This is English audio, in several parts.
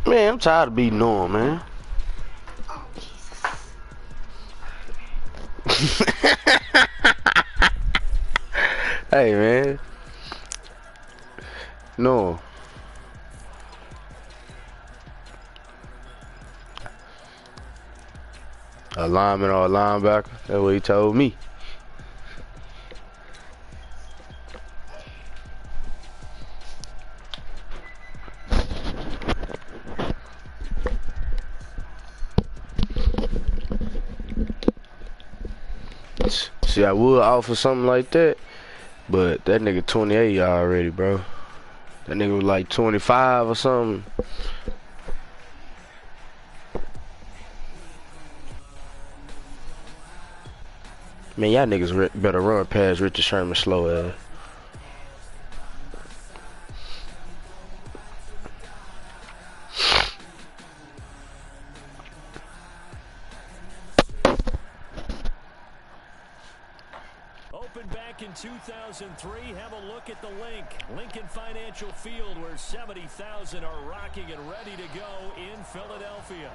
Man, I'm tired of beating on, man. Hey, man. No. A lineman or a linebacker. That's what he told me. See, I would offer something like that, but that nigga 28 already, bro. That nigga was like 25 or something. Man, y'all niggas better run past Richard Sherman slow ass. Opened back in 2003. Have a look at the link. Lincoln Financial Field, where 70,000 are rocking and ready to go in Philadelphia.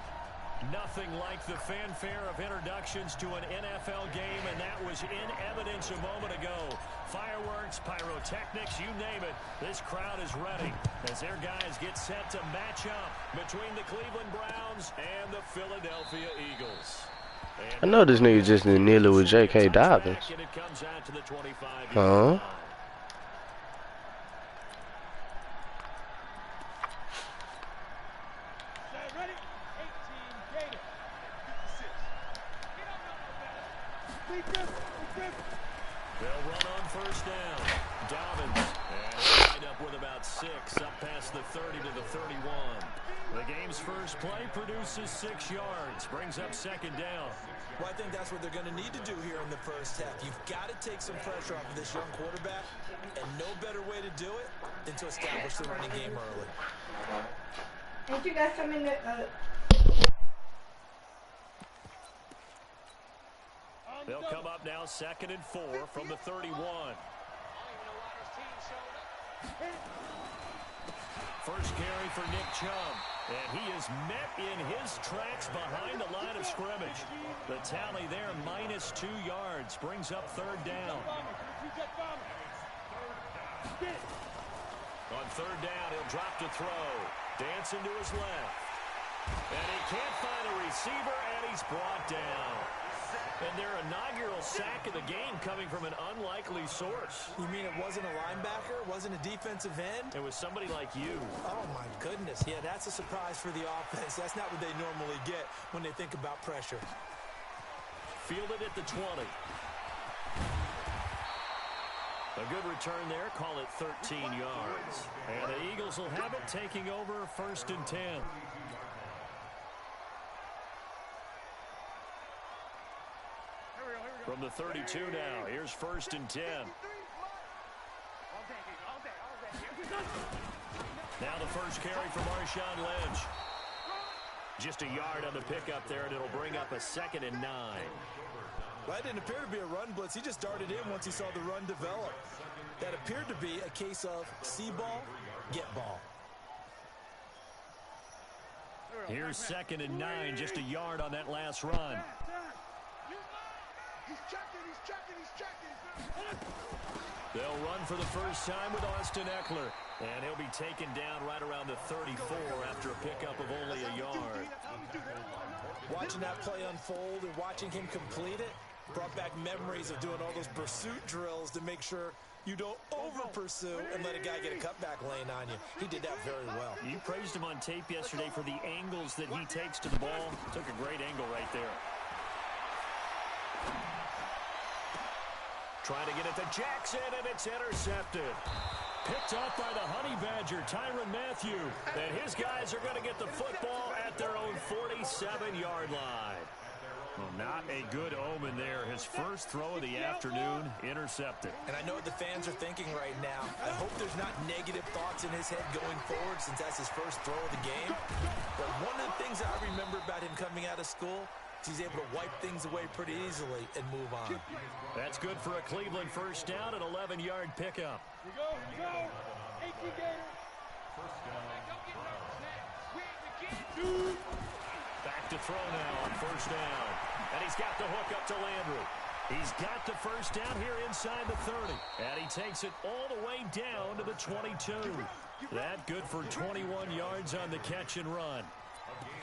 Nothing like the fanfare of introductions to an NFL game, and that was in evidence a moment ago. Fireworks, pyrotechnics, you name it. This crowd is ready as their guys get set to match up between the Cleveland Browns and the Philadelphia Eagles. I know this nigga just in nearly with J.K. Dobbins. Huh? They'll run on first down. Dobbins. And he'll wind up with about 6 up past the 30 to the 31. The game's first play produces 6 yards. Brings up second down. Well, I think that's what they're going to need to do here in the first half. You've got to take some pressure off of this young quarterback, and no better way to do it than to establish the running game early. Ain't you guys coming to... They'll come up now 2nd and 4 from the 31. First carry for Nick Chubb. And he is met in his tracks behind the line of scrimmage. The tally there, -2 yards. Brings up 3rd down. On 3rd down, he'll drop to throw. Dancing to his left. And he can't find a receiver, and he's brought down. And their inaugural sack of the game coming from an unlikely source. You mean it wasn't a linebacker? It wasn't a defensive end? It was somebody like you. Oh, my goodness. Yeah, that's a surprise for the offense. That's not what they normally get when they think about pressure. Fielded at the 20. A good return there. Call it 13 yards. And the Eagles will have it, taking over 1st and 10. From the 32 now, here's 1st and 10. Now the first carry for Marshawn Lynch. Just a yard on the pickup there, and it'll bring up a 2nd and 9. Well, that didn't appear to be a run blitz. He just darted in once he saw the run develop. That appeared to be a case of see ball, get ball. Here's 2nd and 9, just a yard on that last run. He's checking. They'll run for the first time with Austin Eckler. And he'll be taken down right around the 34 after a pickup of only a yard. Watching that play unfold and watching him complete it brought back memories of doing all those pursuit drills to make sure you don't over-pursue and let a guy get a cutback lane on you. He did that very well. You praised him on tape yesterday for the angles that he takes to the ball. Took a great angle right there. Trying to get it to Jackson, and it's intercepted. Picked up by the Honey Badger, Tyrann Mathieu. And his guys are going to get the football at their own 47-yard line. Well, not a good omen there. His first throw of the afternoon intercepted. And I know what the fans are thinking right now. I hope there's not negative thoughts in his head going forward since that's his first throw of the game. But one of the things I remember about him coming out of school, he's able to wipe things away pretty easily and move on. That's good for a Cleveland first down, an 11-yard pickup. You go. 18 Gators. throw now on first down. And he's got the hook up to Landry. He's got the first down here inside the 30. And he takes it all the way down to the 22. That good for 21 yards on the catch and run.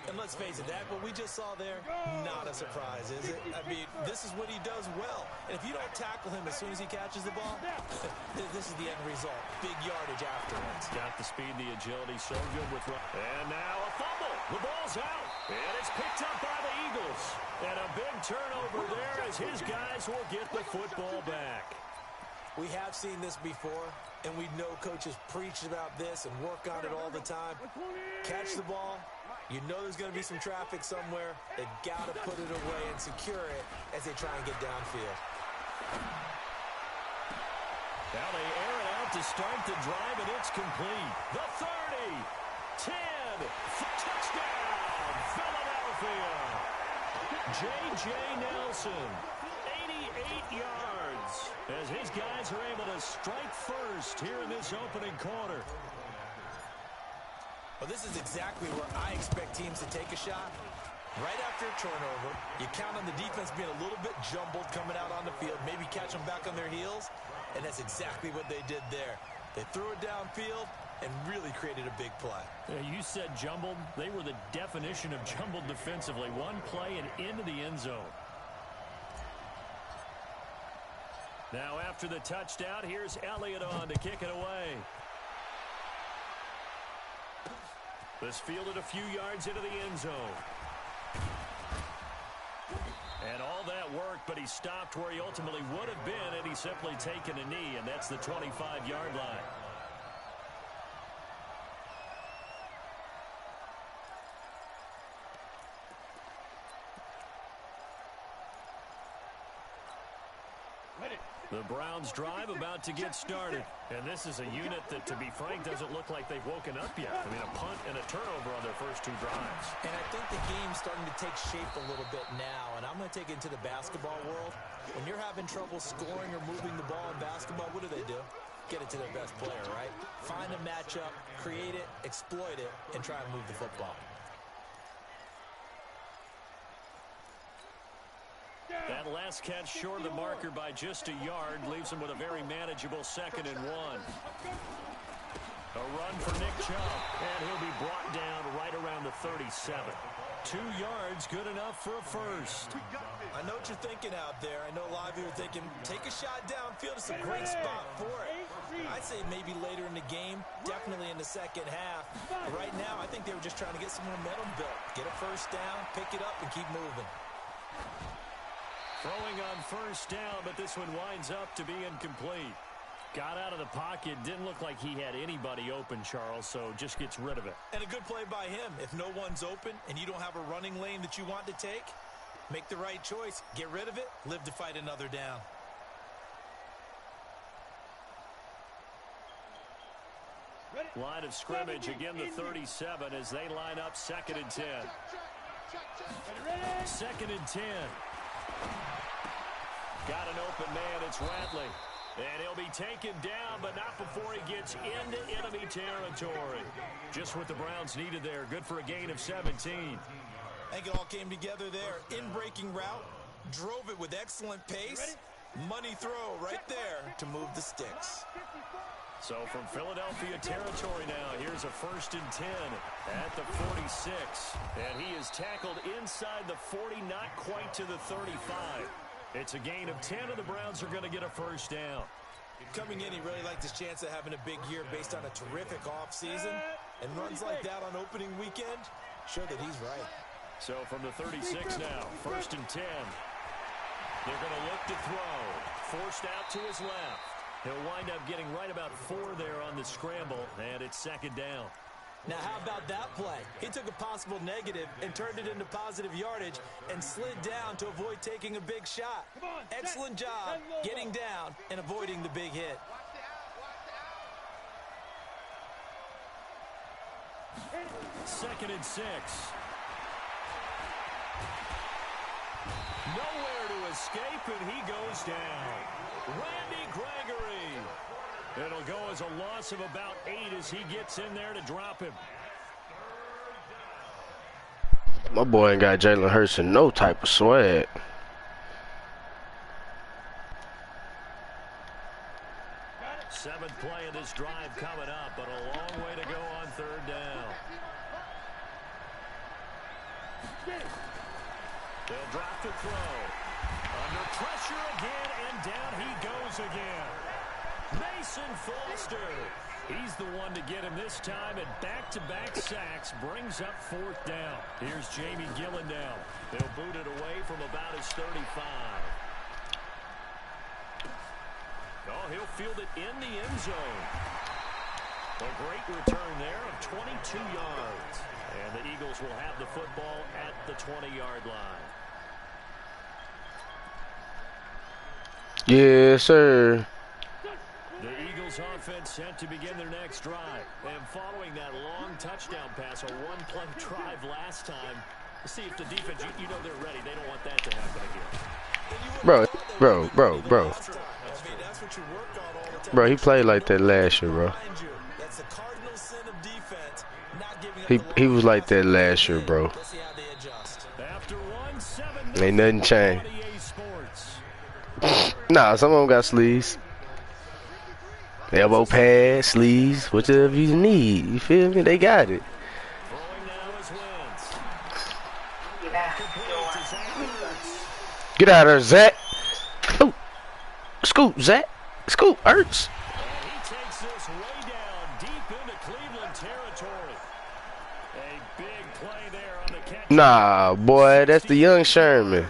And let's face it, that what we just saw there, not a surprise, is it? I mean, this is what he does well. And if you don't tackle him as soon as he catches the ball, this is the end result. Big yardage afterwards. Got the speed, the agility, so good with run. And now a fumble. The ball's out. And it's picked up by the Eagles. And a big turnover there as his guys will get the football back. We have seen this before, and we know coaches preach about this and work on it all the time. Catch the ball. You know there's going to be some traffic somewhere. They've got to put it away and secure it as they try and get downfield. Now they air it out to start the drive, and it's complete. The 30, 10, touchdown, Philadelphia. J.J. Nelson, 88 yards, as his guys are able to strike first here in this opening quarter. Well, this is exactly where I expect teams to take a shot. Right after a turnover, you count on the defense being a little bit jumbled coming out on the field, maybe catch them back on their heels, and that's exactly what they did there. They threw it downfield and really created a big play. You said jumbled. They were the definition of jumbled defensively. One play and into the end zone. Now after the touchdown, here's Elliott on to kick it away. This fielded a few yards into the end zone. And all that worked, but he stopped where he ultimately would have been had he simply taken a knee, and that's the 25-yard line. The Browns drive about to get started. And this is a unit that, to be frank, doesn't look like they've woken up yet. I mean, a punt and a turnover on their first two drives. And I think the game's starting to take shape a little bit now. And I'm going to take it into the basketball world. When you're having trouble scoring or moving the ball in basketball, what do? Get it to their best player, right? Find a matchup, create it, exploit it, and try and move the football. That last catch short of the marker by just a yard leaves him with a very manageable 2nd and 1. A run for Nick Chubb, and he'll be brought down right around the 37. 2 yards, good enough for a first. I know what you're thinking out there. I know a lot of you are thinking, take a shot downfield. It's a great spot for it. I'd say maybe later in the game, definitely in the second half. But right now, I think they were just trying to get some momentum built. Get a first down, pick it up, and keep moving. Throwing on first down, but this one winds up to be incomplete. Got out of the pocket, didn't look like he had anybody open, Charles, so just gets rid of it. And a good play by him. If no one's open and you don't have a running lane that you want to take, make the right choice. Get rid of it, live to fight another down. Line of scrimmage, again the 37 as they line up 2nd and 10. 2nd and 10. Got an open man, it's Ratley. And he'll be taken down, but not before he gets into enemy territory. Just what the Browns needed there. Good for a gain of 17. I think it all came together there. In-breaking route, drove it with excellent pace. Money throw right there to move the sticks. So from Philadelphia territory now, here's a 1st and 10 at the 46. And he is tackled inside the 40, not quite to the 35. It's a gain of 10, and the Browns are going to get a first down. Coming in, he really liked his chance of having a big year based on a terrific offseason. And runs like that on opening weekend show that he's right. So from the 36 now, 1st and 10. They're going to look to throw. Forced out to his left. He'll wind up getting right about 4 there on the scramble, and it's 2nd down. Now, how about that play? He took a possible negative and turned it into positive yardage and slid down to avoid taking a big shot. Excellent job getting down and avoiding the big hit. Second and 6. Nowhere to escape, and he goes down. Randy Gregory. It'll go as a loss of about 8 as he gets in there to drop him. My boy ain't got Jalen Hurts and no type of swag. Seventh play of this drive coming up, but a long way to go on third down. They'll drop to throw. Under pressure again, and down he goes again. Mason Foster. He's the one to get him this time, and back-to-back sacks brings up fourth down. Here's Jamie Gillen now. They'll boot it away from about his 35. Oh, he'll field it in the end zone. A great return there of 22 yards. And the Eagles will have the football at the 20-yard line. Yes, sir. The Eagles offense set to begin their next drive. And following that long touchdown pass, a one-play drive last time, see if the defense, you know they're ready. They don't want that to happen again. Bro, he played like that last year, bro. He was like that last year, bro. Ain't nothing changed. Nah, some of them got sleeves. Elbow pads, sleeves, whatever you need. You feel me? They got it. Get out of there, Zach. Ooh. Scoop, Zach. Scoop, Ertz. He takes this way down deep into Cleveland territory. A big play there on the catch. Nah, boy, that's the young Sherman.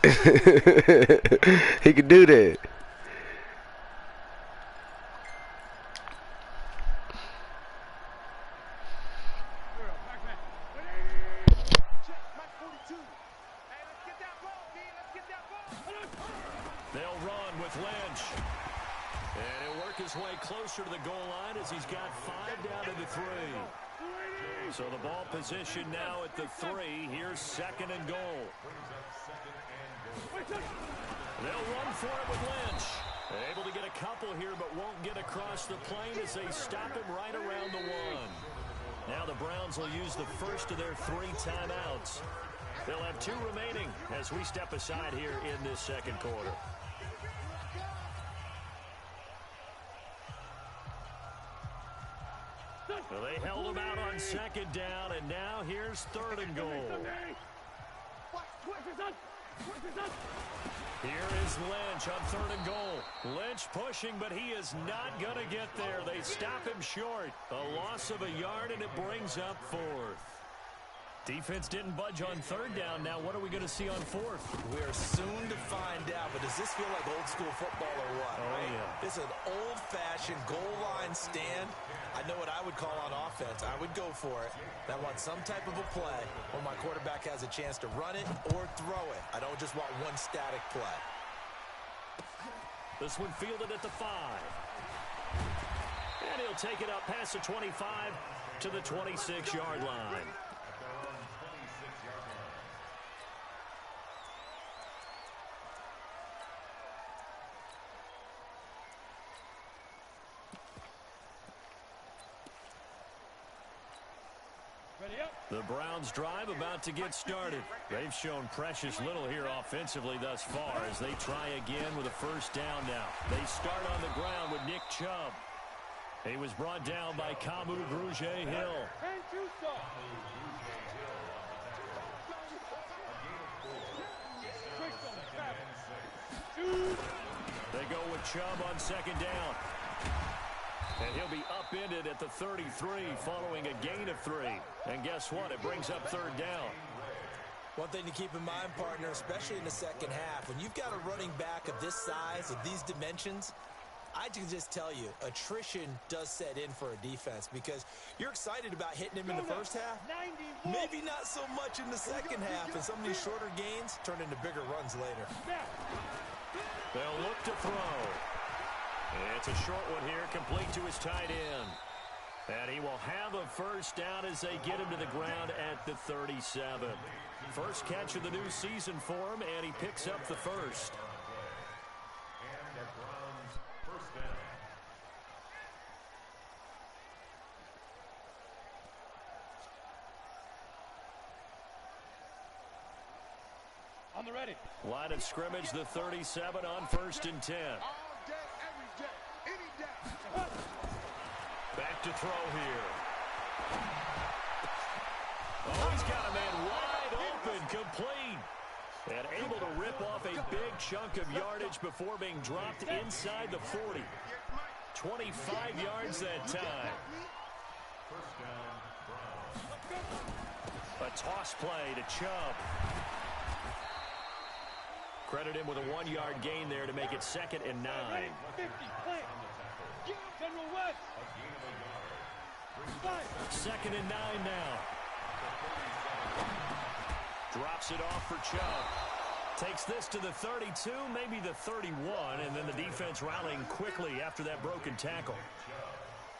He could do that. They'll run with Lynch. And he'll work his way closer to the goal line as he's got 5 down to the 3. So the ball position now at the 3. Here's second and goal. They'll run for it with Lynch. Able to get a couple here, but won't get across the plane as they stop him right around the 1. Now the Browns will use the first of their 3 timeouts. They'll have 2 remaining as we step aside here in this second quarter. Well, they held him out on second down, and now here's third and goal. Here is Lynch on third and goal. Lynch pushing, but he is not going to get there. They stop him short. A loss of a yard, and it brings up fourth. Defense didn't budge on third down. Now what are we going to see on fourth? We're soon to find out, but does this feel like old school football or what? Oh, right? yeah. This is an old-fashioned goal line stand. I know what I would call on offense. I would go for it. I want some type of a play where my quarterback has a chance to run it or throw it. I don't just want one static play. This one fielded at the 5. And he'll take it up past the 25 to the 26-yard line. The Browns drive about to get started. They've shown precious little here offensively thus far as they try again with a first down now. They start on the ground with Nick Chubb. He was brought down by Kamu Grugier-Hill. They go with Chubb on second down. And he'll be upended at the 33 following a gain of 3. And guess what? It brings up third down. One thing to keep in mind, partner, especially in the second half, when you've got a running back of this size, of these dimensions, I can just tell you, attrition does set in for a defense because you're excited about hitting him in the first half. Maybe not so much in the second half, and some of these shorter gains turn into bigger runs later. They'll look to throw. It's a short one here, complete to his tight end. And he will have a first down as they get him to the ground at the 37. First catch of the new season for him, and he picks up the first. Line of scrimmage, the 37 on 1st and 10. Back to throw here. Oh, he's got a man wide open, complete. And able to rip off a big chunk of yardage before being dropped inside the 40. 25 yards that time. A toss play to Chubb. Credit him with a 1-yard gain there to make it 2nd and 9. Second and 9 now. Drops it off for Chubb. Takes this to the 32, maybe the 31, and then the defense rallying quickly after that broken tackle.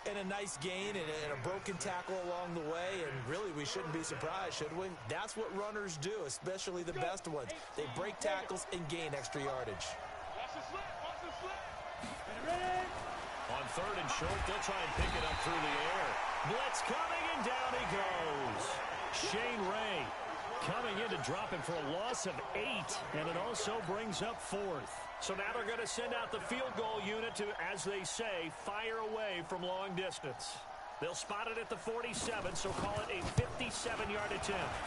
And a nice gain and a broken tackle along the way, and really we shouldn't be surprised, should we? That's what runners do, especially the best ones. They break tackles and gain extra yardage. On 3rd and short, they'll try and pick it up through the air. Blitz coming, and down he goes. Shane Ray coming in to drop him for a loss of 8, and it also brings up 4th. So now they're going to send out the field goal unit to, as they say, fire away from long distance. They'll spot it at the 47, so call it a 57-yard attempt.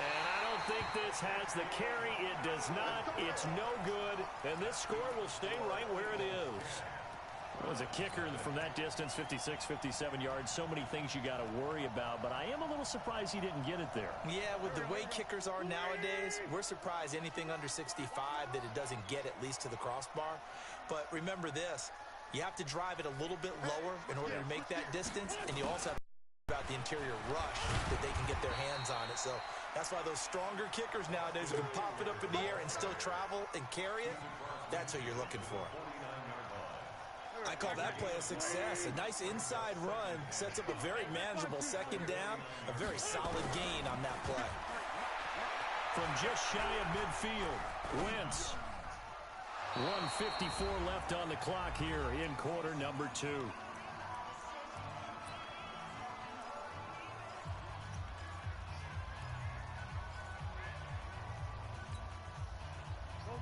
And I don't think this has the carry. It does not. It's no good. And this score will stay right where it is. Well, as a kicker from that distance, 56, 57 yards, so many things you got to worry about, but I am a little surprised he didn't get it there. Yeah, with the way kickers are nowadays, we're surprised anything under 65 that it doesn't get at least to the crossbar. But remember this, you have to drive it a little bit lower in order to make that distance, and you also have to think about the interior rush that they can get their hands on it. So that's why those stronger kickers nowadays who can pop it up in the air and still travel and carry it, that's what you're looking for. I call that play a success. A nice inside run sets up a very manageable 2nd down. A very solid gain on that play. From just shy of midfield, Wentz. 1:54 left on the clock here in quarter number 2.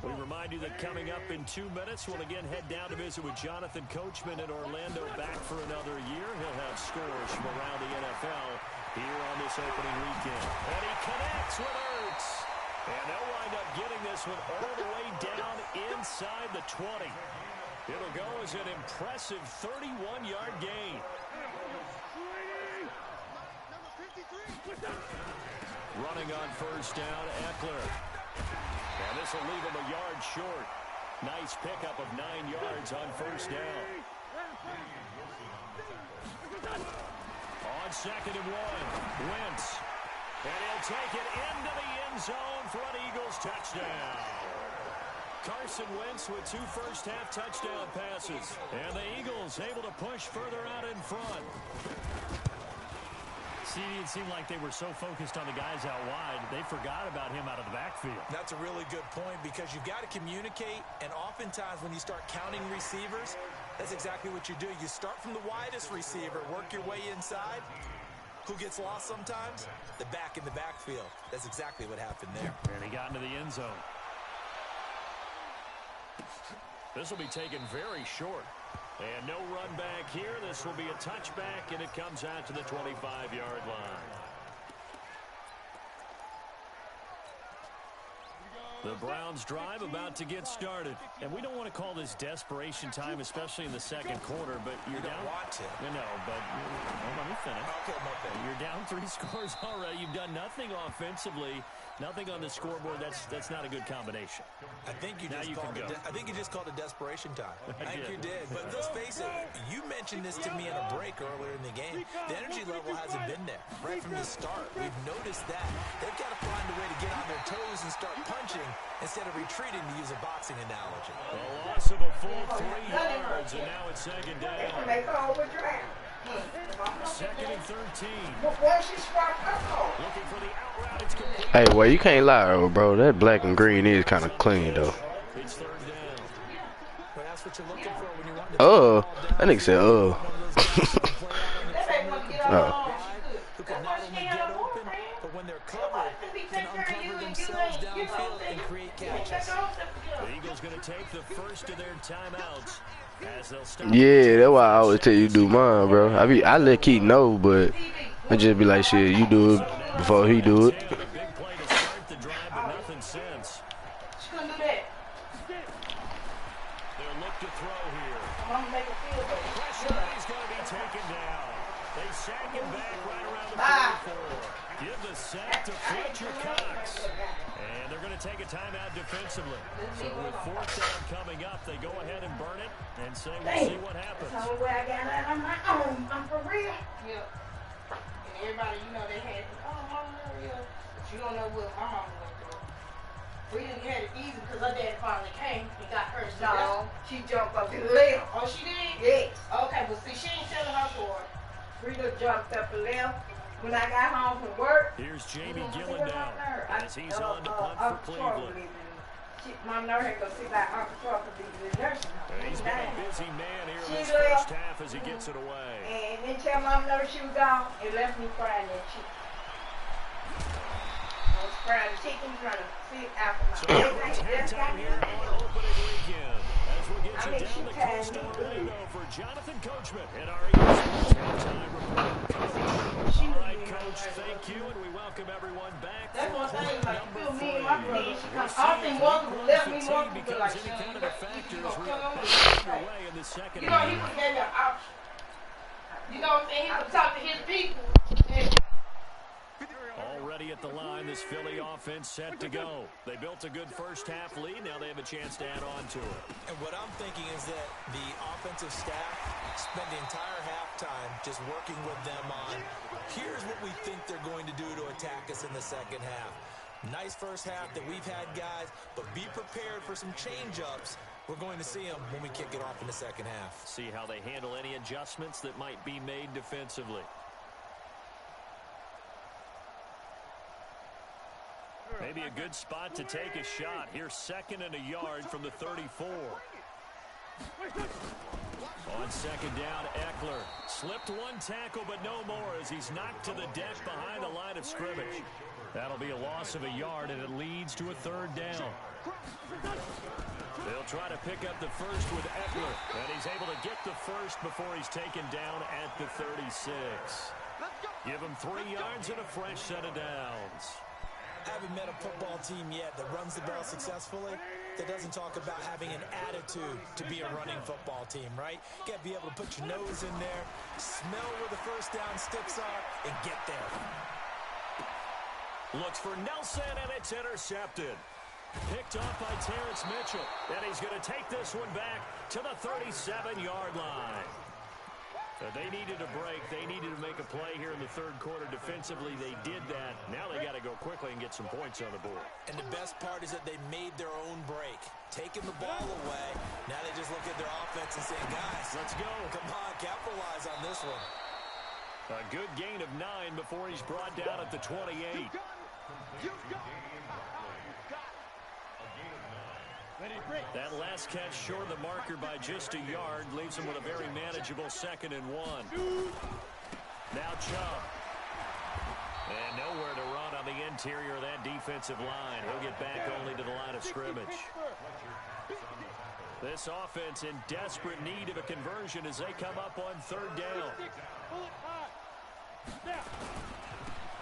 We remind you that coming up in 2 minutes, we'll again head down to visit with Jonathan Coachman in Orlando, back for another year. He'll have scores from around the NFL here on this opening weekend. And he connects with Ertz. And they'll wind up getting this one all the way down inside the 20. It'll go as an impressive 31-yard gain. Running on 1st down, Eckler. And this will leave him a yard short. Nice pickup of 9 yards on 1st down. On 2nd and 1, Wentz. And he'll take it into the end zone for an Eagles touchdown. Carson Wentz with 2 first-half touchdown passes. And the Eagles able to push further out in front. See, it seemed like they were so focused on the guys out wide, they forgot about him out of the backfield. That's a really good point, because you've got to communicate, and oftentimes when you start counting receivers, that's exactly what you do. You start from the widest receiver, work your way inside. Who gets lost sometimes? The back in the backfield. That's exactly what happened there. And he got into the end zone. This will be taken very short. And no run back here. This will be a touchback, and it comes out to the 25-yard line. The Browns drive about to get started. And we don't want to call this desperation time, especially in the 2nd quarter, but you're you down. Don't want to. No, but let me finish. Okay, okay. You're down 3 scores already. You've done nothing offensively, nothing on the scoreboard. That's not a good combination. I think you now just called it. I think you just called it desperation time. I think you did. But let's face it. You mentioned this to me in a break earlier in the game. The energy level hasn't been there right from the start. We've noticed that they've got to find a way to get on their toes and start punching instead of retreating, to use a boxing analogy. A loss of a full 3 yards, and now it's 2nd down. 2nd and 13. Looking for the out route. It's complete. Hey, well, you can't lie, bro. That black and green is kind of clean, though. It's 3rd down. But that's what you're looking for when you want to. That nigga said, Oh. Who can not only get open, but when they're covered, can uncover themselves take the first of their timeouts as they'll start. Yeah, that's why I always tell you do mine, bro. I let Keith know, but I just be like, shit, you do it before he do it. A big play to start the drive, but nothing since. Couldn't do that. They'll look to throw here. I'm gonna make a field goal. Pressure, and he's going to be taken down. They sack him back right around the 44. Give the sack to Fletcher Cox. And they're going to take a timeout defensively. So with fourth down coming up, they go ahead and burn it and say, we'll see what happens. That's the only way I got out on my own. I'm for real. Yeah. And everybody, you know, they had, Mama Maria. But you don't know what my mama went through. We didn't have it easy because her dad finally came and got her. No, she jumped up and left. Oh, she did? Yes. Okay, but see, she ain't telling her for it. Rita jumped up and left. When I got home from work, here's Jamie Gillen down as he's on to punt for Cleveland. My nurse had to go see like Uncle Charles to be in the nursing home. He's been a busy man here in this first half as he gets it away. And then tell Mom nurse she was gone and left me frying that chicken. I was frying the chicken trying to sit after my Time here on opening weekend as we'll get you down the coast to Orlando for Jonathan Coachman in our Eagles halftime report. All right, Coach, thank you, and we welcome everyone back. That's one thing, like, feel me and my brother. I think one left me more because like, any kind of a factor as we are underway in the second you know, he half. was getting an option. You know what I'm saying? He would talk to his people. Already at the line, this Philly offense set to go. They built a good first half lead. Now they have a chance to add on to it. And what I'm thinking is that the offensive staff spent the entire halftime just working with them on, here's what we think they're going to do to attack us in the second half. Nice first half that we've had, guys, but be prepared for some change-ups. We're going to see them when we kick it off in the second half. See how they handle any adjustments that might be made defensively. Maybe a good spot to take a shot. Here's second and a yard from the 34. On second down, Eckler slipped one tackle, but no more as he's knocked to the deck behind the line of scrimmage. That'll be a loss of a yard, and it leads to a third down. They'll try to pick up the first with Eckler, and he's able to get the first before he's taken down at the 36. Give him 3 yards and a fresh set of downs. I haven't met a football team yet that runs the ball successfully that doesn't talk about having an attitude to be a running football team, right? You got to be able to put your nose in there, smell where the first down sticks are, and get there. Looks for Nelson, and it's intercepted. Picked off by Terrence Mitchell, and he's going to take this one back to the 37-yard line. They needed a break. They needed to make a play here in the third quarter defensively. They did that. Now they got to go quickly and get some points on the board. And the best part is that they made their own break, taking the ball away. Now they just look at their offense and say, guys, let's go. Come on, capitalize on this one. A good gain of 9 before he's brought down at the 28. That last catch short of the marker by just a yard leaves him with a very manageable 2nd and 1. Now Chubb. And nowhere to run on the interior of that defensive line. He'll get back only to the line of scrimmage. This offense in desperate need of a conversion as they come up on third down.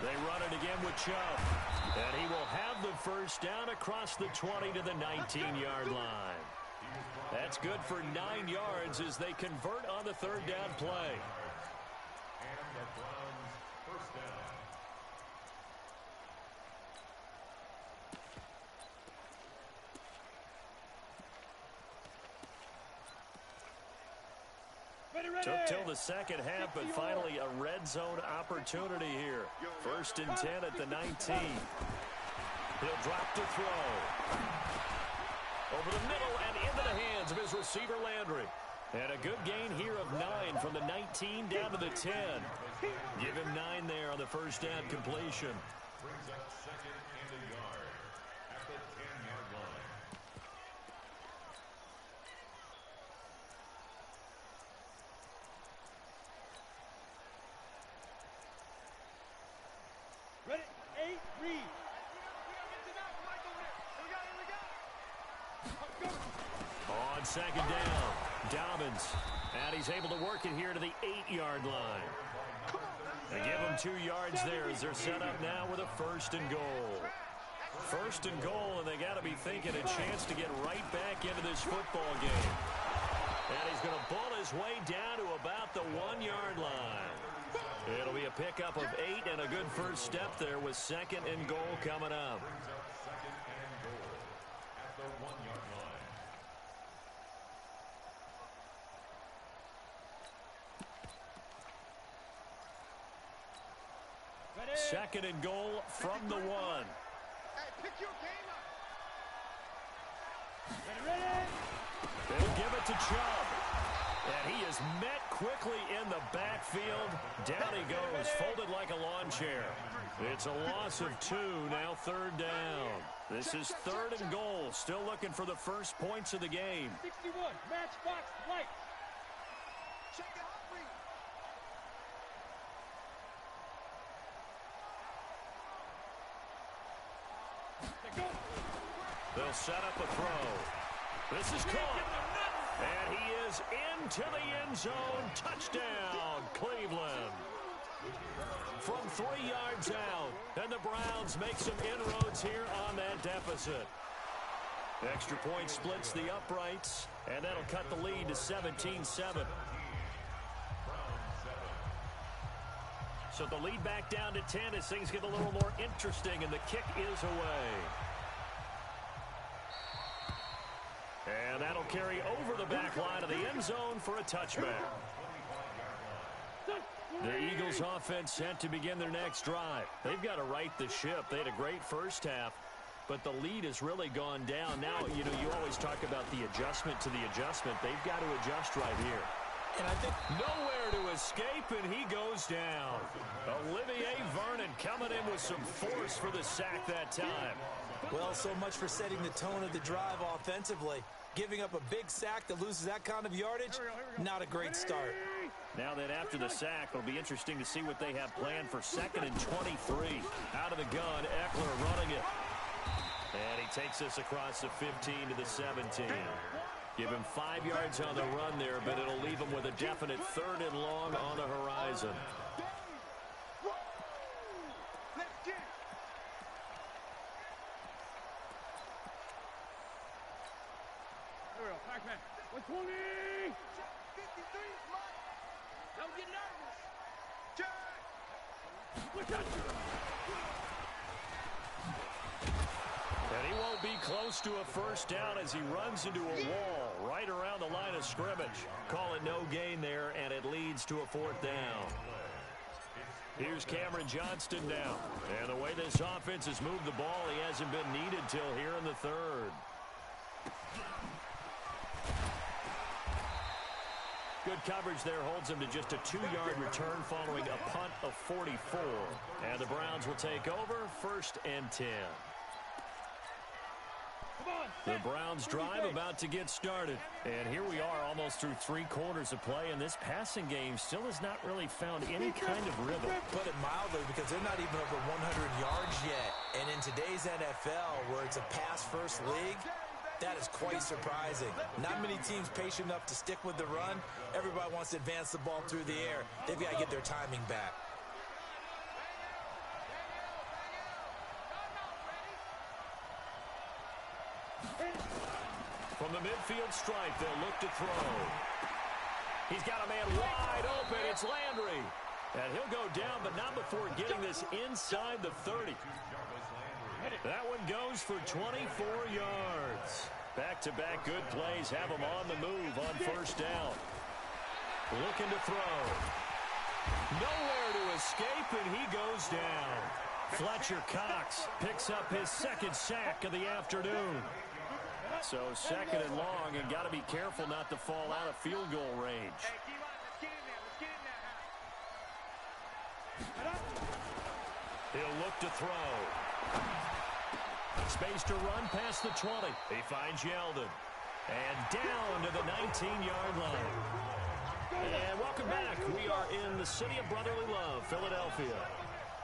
They run it again with Chubb. And he will have the first down across the 20 to the 19-yard line. That's good for 9 yards as they convert on the third down play. Took till the second half, but finally a red zone opportunity here. 1st and 10 at the 19. He'll drop to throw. Over the middle and into the hands of his receiver Landry. And a good gain here of 9 from the 19 down to the 10. Give him 9 there on the first down completion. Brings up 2nd and a yard at the 10-yard line. Ready? 8, read. On second down, Dobbins. And he's able to work it here to the 8-yard line. They give him 2 yards there as they're set up now with a 1st and goal. 1st and goal, and they got to be thinking a chance to get right back into this football game. And he's going to bull his way down to about the 1-yard line. It'll be a pickup of 8 and a good first step there with 2nd and goal coming up. Brings up 2nd and goal at the 1-yard line. Ready? 2nd and goal from the 1. Hey, pick your game up. Ready? They'll give it to Chubb. And he is met quickly in the backfield. Down he goes, folded like a lawn chair. It's a loss of 2, now 3rd down. This is 3rd and goal, still looking for the first points of the game. 61, match box, right. Check it out, please. They'll set up a throw. This is caught. And he is into the end zone. Touchdown, Cleveland. From 3 yards out. And the Browns make some inroads here on that deficit. Extra point splits the uprights. And that'll cut the lead to 17-7. So the lead back down to 10 as things get a little more interesting. And the kick is away. And that'll carry over the back line of the end zone for a touchback. The Eagles offense set to begin their next drive. They've got to right the ship. They had a great first half, but the lead has really gone down. Now, you know, you always talk about the adjustment to the adjustment. They've got to adjust right here. And I think nowhere to escape, and he goes down. Olivier Vernon coming in with some force for the sack that time. well, so much for setting the tone of the drive offensively. Giving up a big sack that loses that kind of yardage, not a great start. Now that after the sack, it'll be interesting to see what they have planned for 2nd and 23. Out of the gun, Eckler running it. And he takes this across the 15 to the 17. Give him 5 yards on the run there, but it'll leave him with a definite 3rd and long on the horizon. Pac-Man, 120! 53, don't get nervous. And he won't be close to a first down as he runs into a wall right around the line of scrimmage. Call it no gain there, and it leads to a 4th down. Here's Cameron Johnston now. And the way this offense has moved the ball, he hasn't been needed till here in the 3rd. Good coverage there holds him to just a 2-yard return following a punt of 44. And the Browns will take over 1st and 10. The Browns drive about to get started. And here we are almost through 3 quarters of play, and this passing game still has not really found any kind of rhythm. Put it mildly, because they're not even over 100 yards yet. And in today's NFL, where it's a pass-first league, that is quite surprising. Not many teams patient enough to stick with the run. Everybody wants to advance the ball through the air. They've got to get their timing back. From the midfield stripe, they'll look to throw. He's got a man wide open. It's Landry. And he'll go down, but not before getting this inside the 30. That one goes for 24 yards. Back-to-back good plays have him on the move on 1st down. Looking to throw. Nowhere to escape, and he goes down. Fletcher Cox picks up his 2nd sack of the afternoon. So 2nd and long, and got to be careful not to fall out of field goal range. He'll look to throw. Space to run past the 20. He finds Yeldon. And down to the 19-yard line. And welcome back. We are in the city of brotherly love, Philadelphia.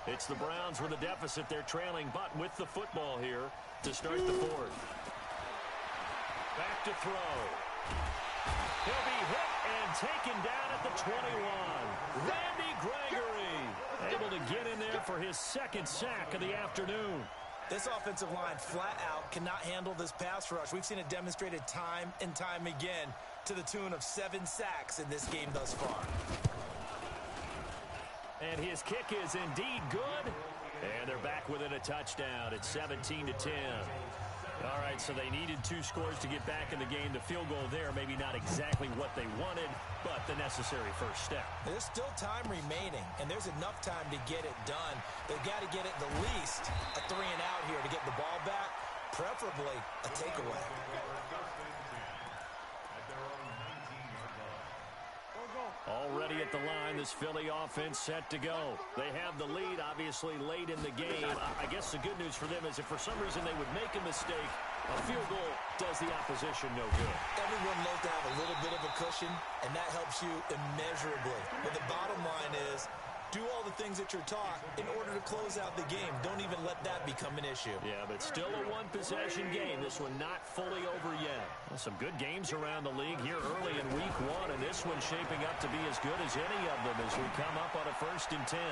It's the Browns with a deficit. They're trailing, but with the football here to start the 4th. Back to throw. He'll be hit and taken down at the 21. Randy Gregory able to get in there for his second sack of the afternoon. This offensive line flat out cannot handle this pass rush. We've seen it demonstrated time and time again to the tune of 7 sacks in this game thus far. And his kick is indeed good. And they're back within a touchdown. It's 17-10. All right, so they needed 2 scores to get back in the game. The field goal there, maybe not exactly what they wanted, but the necessary first step. There's still time remaining, and there's enough time to get it done. They've got to get at the least a 3-and-out here to get the ball back, preferably a takeaway. Already at the line, this Philly offense set to go. They have the lead, obviously, late in the game. I guess the good news for them is if for some reason they would make a mistake, a field goal does the opposition no good. Everyone loves to have a little bit of a cushion, and that helps you immeasurably. But the bottom line is, do all the things that you're taught in order to close out the game. Don't even let that become an issue. Yeah, but still a one-possession game. This one not fully over yet. Well, some good games around the league here early in week 1, and this one's shaping up to be as good as any of them as we come up on a 1st and 10.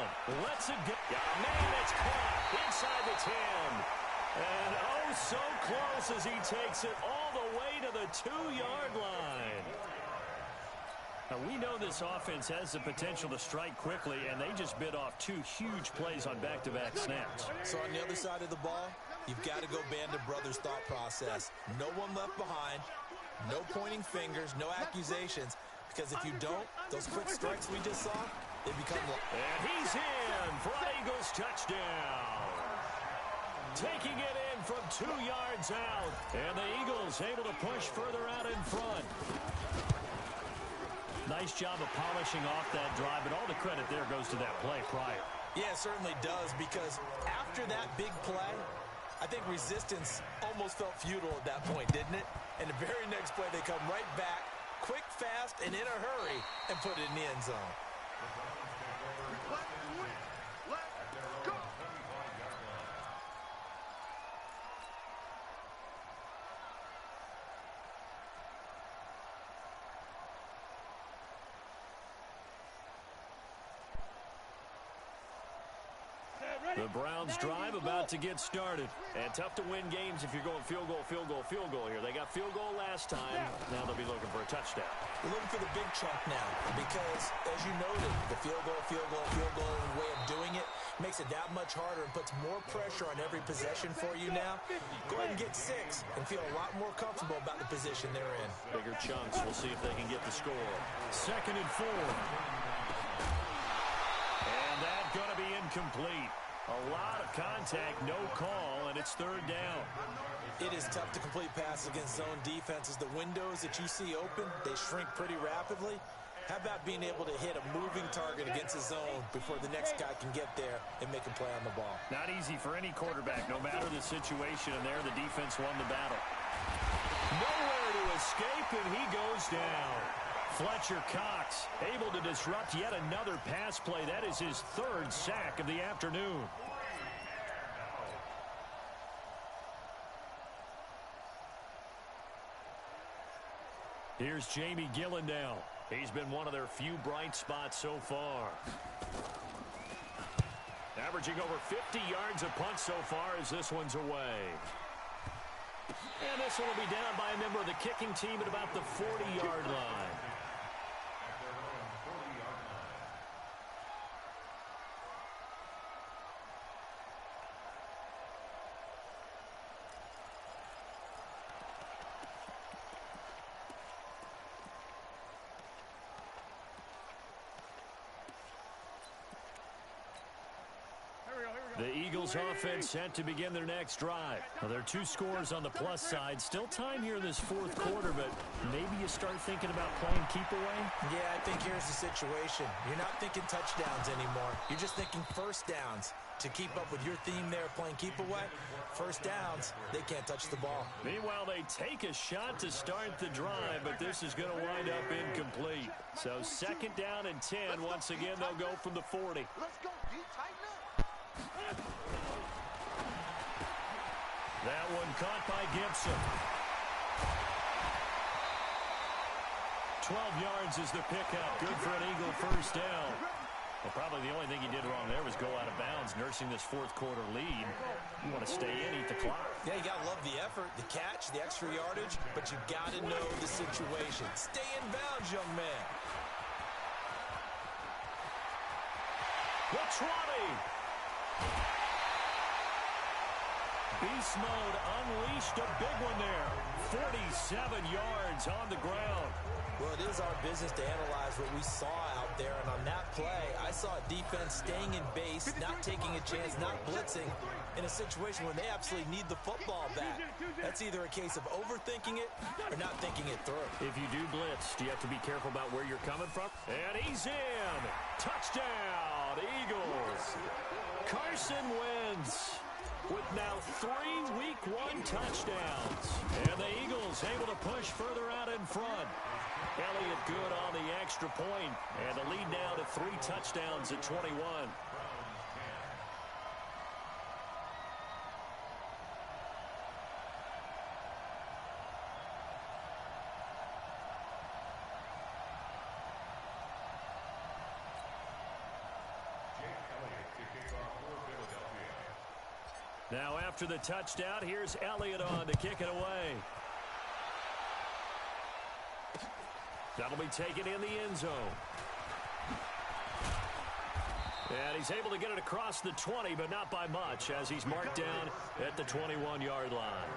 Let's it go. Oh, man, it's caught inside the 10. And oh, so close as he takes it all the way to the 2-yard line. Now, we know this offense has the potential to strike quickly, and they just bit off 2 huge plays on back-to-back snaps. So on the other side of the ball, you've got to go Band of Brothers thought process. No one left behind, no pointing fingers, no accusations, because if you don't, those quick strikes we just saw, they become... And he's in for an Eagles touchdown. Taking it in from 2 yards out, and the Eagles able to push further out in front. Nice job of polishing off that drive, but all the credit there goes to that play prior. Yeah, it certainly does, because after that big play, I think resistance almost felt futile at that point, didn't it? And the very next play, they come right back, quick, fast, and in a hurry, and put it in the end zone. The Browns drive about to get started. And tough to win games if you're going field goal, field goal, field goal here. They got field goal last time. Now they'll be looking for a touchdown. We're looking for the big chunk now because, as you noted, the field goal way of doing it makes it that much harder and puts more pressure on every possession for you now. Go ahead and get 6 and feel a lot more comfortable about the position they're in. Bigger chunks. We'll see if they can get the score. 2nd and 4. And that's going to be incomplete. A lot of contact, no call, and it's 3rd down. It is tough to complete passes against zone defenses. The windows that you see open, they shrink pretty rapidly. How about being able to hit a moving target against a zone before the next guy can get there and make a play on the ball? Not easy for any quarterback, no matter the situation, and there the defense won the battle. Nowhere to escape, and he goes down. Fletcher Cox able to disrupt yet another pass play. That is his 3rd sack of the afternoon. Here's Jamie Gillandale. He's been one of their few bright spots so far. Averaging over 50 yards a punt so far as this one's away. And this one will be down by a member of the kicking team at about the 40-yard line. The Eagles offense set to begin their next drive. Well, there are 2 scores on the plus side. Still time here in this 4th quarter, but maybe you start thinking about playing keep away? Yeah, I think here's the situation. You're not thinking touchdowns anymore. You're just thinking first downs. To keep up with your theme there, playing keep away, first downs, they can't touch the ball. Meanwhile, they take a shot to start the drive, but this is going to wind up incomplete. So 2nd down and 10. Once again, they'll go from the 40. Let's go. D, tighten up. That one caught by Gibson. 12 yards is the pickup. Good for an Eagle first down. Well, probably the only thing he did wrong there was go out of bounds, nursing this fourth quarter lead. You want to stay in, eat the clock. Yeah, you got to love the effort, the catch, the extra yardage, but you got to know the situation. Stay in bounds, young man. The 20. Beast mode unleashed, a big one there. 47 yards on the ground. Well, it is our business to analyze what we saw out there, and on that play, I saw a defense staying in base, not taking a chance, not blitzing, in a situation where they absolutely need the football back. That's either a case of overthinking it or not thinking it through. If you do blitz, do you have to be careful about where you're coming from? And he's in. Touchdown, Eagles. Carson Wentz with now 3 Week 1 touchdowns. And the Eagles able to push further out in front. Elliott good on the extra point. And the lead now to 3 touchdowns at 21. Now after the touchdown, here's Elliott on to kick it away. That'll be taken in the end zone. And he's able to get it across the 20, but not by much, as he's marked down at the 21-yard line.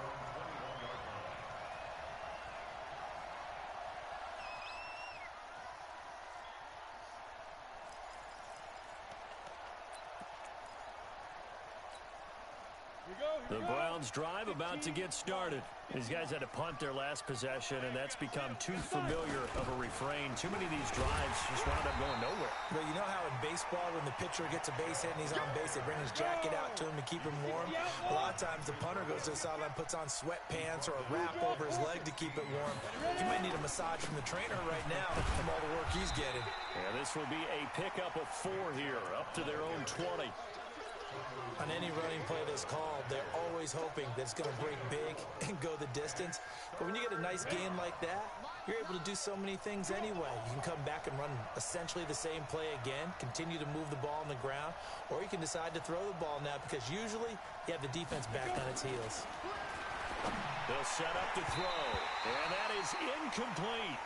The Browns drive about to get started. These guys had to punt their last possession, and that's become too familiar of a refrain. Too many of these drives just wound up going nowhere. But you know how in baseball, when the pitcher gets a base hit and he's on base, they bring his jacket out to him to keep him warm? A lot of times the punter goes to the sideline, puts on sweatpants or a wrap over his leg to keep it warm. He might need a massage from the trainer right now from all the work he's getting. Yeah, this will be a pickup of 4 here, up to their own 20. On any running play that's called, they're always hoping that it's going to break big and go the distance. But when you get a nice gain like that, you're able to do so many things anyway. You can come back and run essentially the same play again, continue to move the ball on the ground, or you can decide to throw the ball now because usually you have the defense back on its heels. They'll set up to throw, and that is incomplete.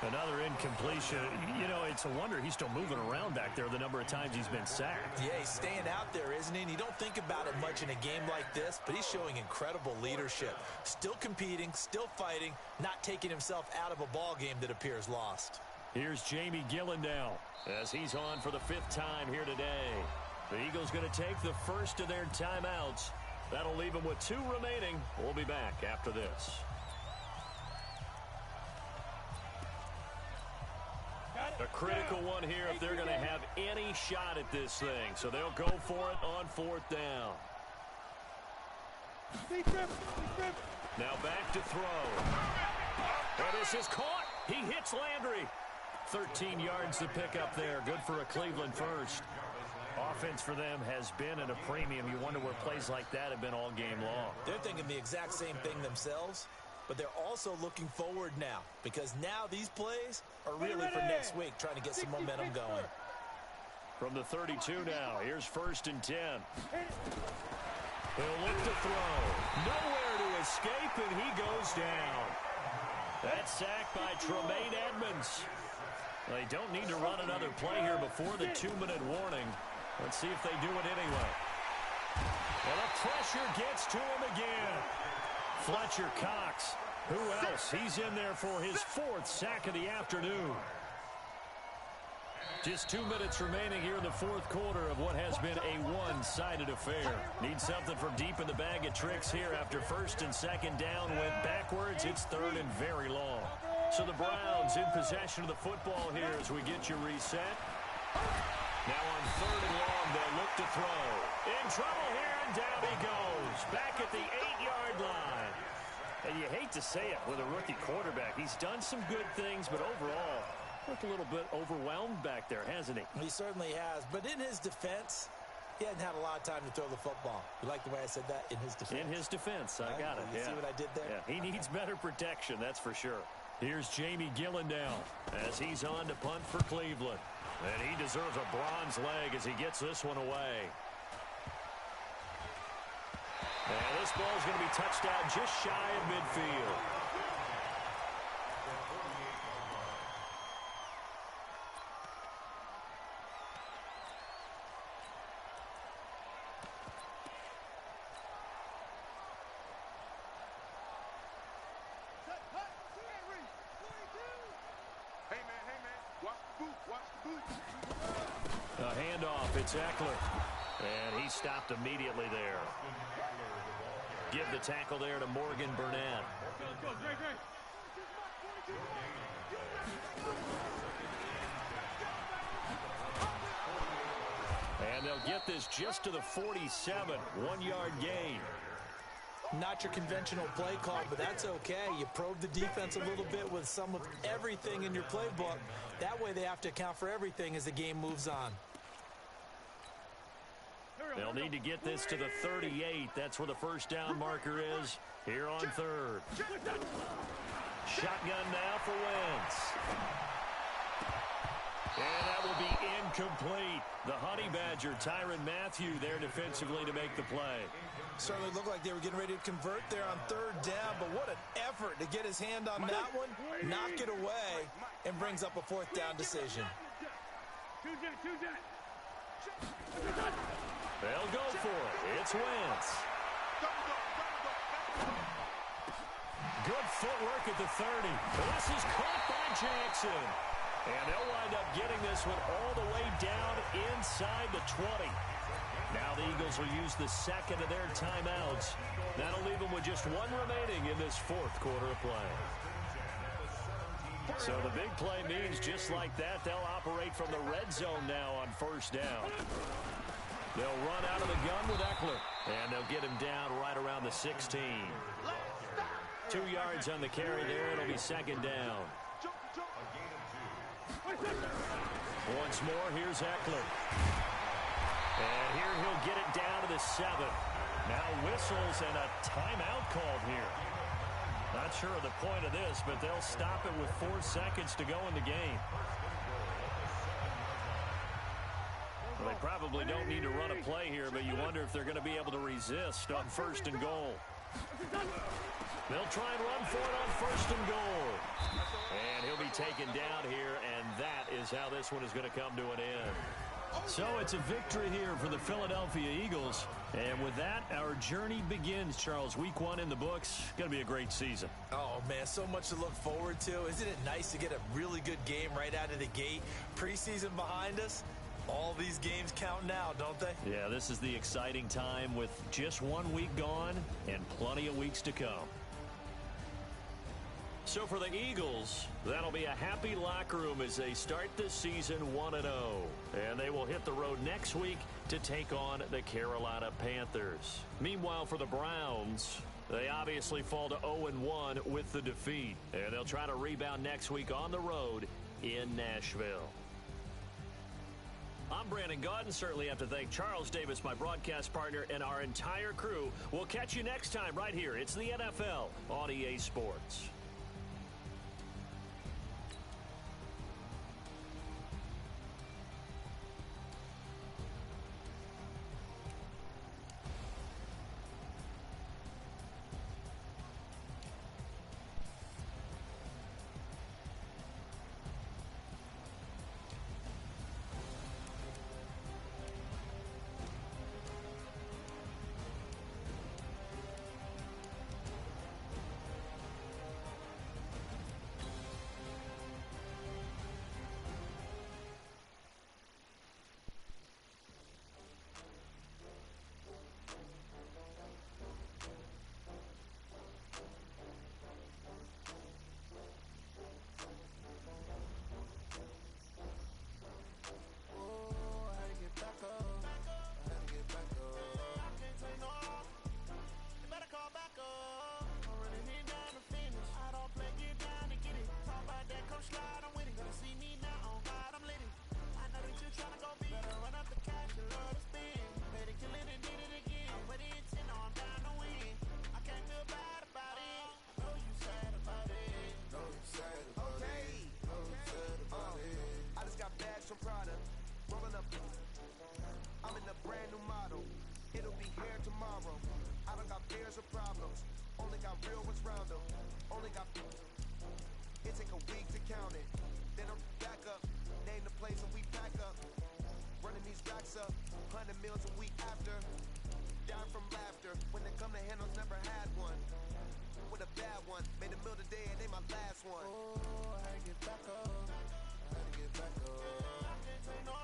Another incompletion. You know, it's a wonder he's still moving around back there the number of times he's been sacked. Yeah, he's staying out there, isn't he? And you don't think about it much in a game like this, but he's showing incredible leadership. Still competing, still fighting, not taking himself out of a ball game that appears lost. Here's Jamie Gillen now as he's on for the 5th time here today. The Eagles going to take the first of their timeouts. That'll leave them with 2 remaining. We'll be back after this. A critical one here if they're going to have any shot at this thing. So they'll go for it on 4th down. Now back to throw. And this is caught. He hits Landry. 13 yards to pick up there. Good for a Cleveland first. Offense for them has been at a premium. You wonder where plays like that have been all game long. They're thinking the exact same thing themselves. But they're also looking forward now because now these plays are really for next week, trying to get some momentum going. From the 32 now, here's 1st and 10. He'll look to throw. Nowhere to escape, and he goes down. That's sacked by Tremaine Edmonds. They don't need to run another play here before the 2-minute warning. Let's see if they do it anyway. And the pressure gets to him again. Fletcher Cox. Who else? He's in there for his 4th sack of the afternoon. Just 2 minutes remaining here in the 4th quarter of what has been a one-sided affair. Need something from deep in the bag of tricks here after 1st and 2nd down went backwards. It's 3rd and very long. So the Browns in possession of the football here as we get you reset. Now on 3rd and long, they'll look to throw. In trouble here, and down he goes. Back at the 8-yard line. And you hate to say it with a rookie quarterback. He's done some good things, but overall, looked a little bit overwhelmed back there, hasn't he? He certainly has. But in his defense, he hadn't had a lot of time to throw the football. You like the way I said that? In his defense. In his defense. I got it. You see what I did there? Yeah, he needs better protection, that's for sure. Here's Jamie Gillen as he's on to punt for Cleveland. And he deserves a bronze leg as he gets this one away. And this ball is going to be touched out just shy of midfield. A handoff, it's Eckler. And he stopped immediately there. Give the tackle there to Morgan Burnett. And they'll get this just to the 47, 1-yard gain. Not your conventional play call, but that's okay. You probe the defense a little bit with some of everything in your playbook. That way they have to account for everything as the game moves on. They'll need to get this to the 38. That's where the first down marker is here on third. Shotgun now for Wentz. And that will be incomplete. The Honey Badger, Tyrann Mathieu, there defensively to make the play. Certainly looked like they were getting ready to convert there on third down, but what an effort to get his hand on that one, knock it away, and brings up a fourth down decision. They'll go for it. It's Wentz. Good footwork at the 30. This is caught by Jackson. And they'll wind up getting this one all the way down inside the 20. Now the Eagles will use the second of their timeouts. That'll leave them with just one remaining in this fourth quarter of play. So the big play means just like that, they'll operate from the red zone now on first down. They'll run out of the gun with Eckler, and they'll get him down right around the 16. 2 yards on the carry there. It'll be second down. Once more, here's Eckler. And here he'll get it down to the 7. Now whistles and a timeout called here. Not sure of the point of this, but they'll stop it with 4 seconds to go in the game. Well, they probably don't need to run a play here, but you wonder if they're going to be able to resist on first and goal. They'll try and run for it on first and goal. And he'll be taken down here, and that is how this one is going to come to an end. So it's a victory here for the Philadelphia Eagles. And with that, our journey begins, Charles. Week 1 in the books. Going to be a great season. Oh, man, so much to look forward to. Isn't it nice to get a really good game right out of the gate? Preseason behind us. All these games count now, don't they? Yeah, this is the exciting time with just 1 week gone and plenty of weeks to come. So for the Eagles, that'll be a happy locker room as they start this season 1-0. And they will hit the road next week to take on the Carolina Panthers. Meanwhile, for the Browns, they obviously fall to 0-1 with the defeat. And they'll try to rebound next week on the road in Nashville. I'm Brandon Gaudin. Certainly have to thank Charles Davis, my broadcast partner, and our entire crew. We'll catch you next time right here. It's the NFL on EA Sports. cares or problems. Only got real ones round them. Only got. It take a week to count it. Then I'm back up. Name the place and we pack up. Running these racks up. 100 meals a week after. Dying from laughter. When they come to handles, never had one. With a bad one. Made a meal today and they my last one. Oh, I had to get back up. I had to get back up.